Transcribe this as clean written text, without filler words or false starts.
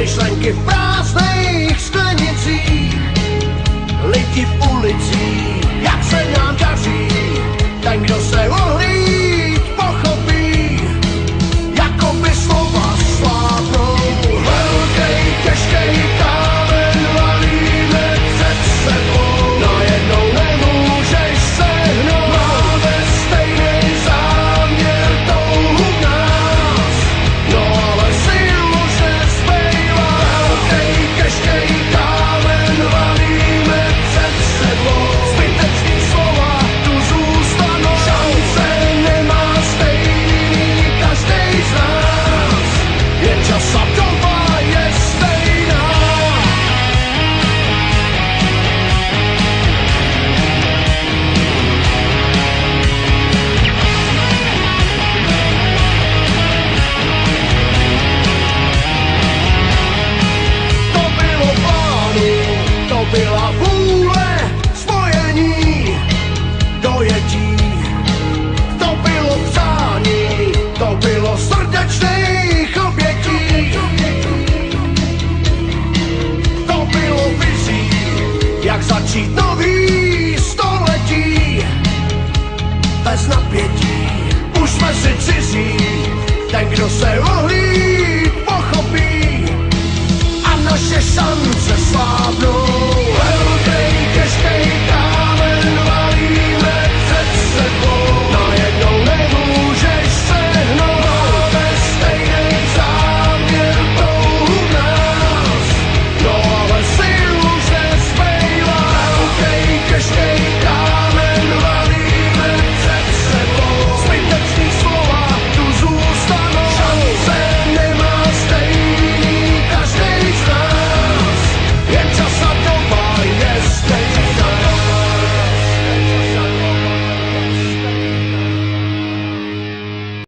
myšlenky v prázdných sklenicích, lidi v ulicích, jak se nám daří, ten, kdo se ohlíd pochopí, jako by slova slábnou. Velkej, těžkej kámen valíme před sebou, najednou nemůžeš sehnout, máme stejnej záměr, touhu v nás, no ale sil už nezbývá. Velkej, těžkej kámen valíme před sebou, zbytečný slova tu zůstanou, šance nemá stejný každej z nás, jen čas a doba je stejná. To bylo plánu, to byla vůle, spojení, dojetí. To bylo přání, to bylo srdečných obětí. To bylo vizí, jak začít nový století. Bez napětí, už jsme si cizí, ten, kdo se ohlíd pochopí a naše šance slábnou.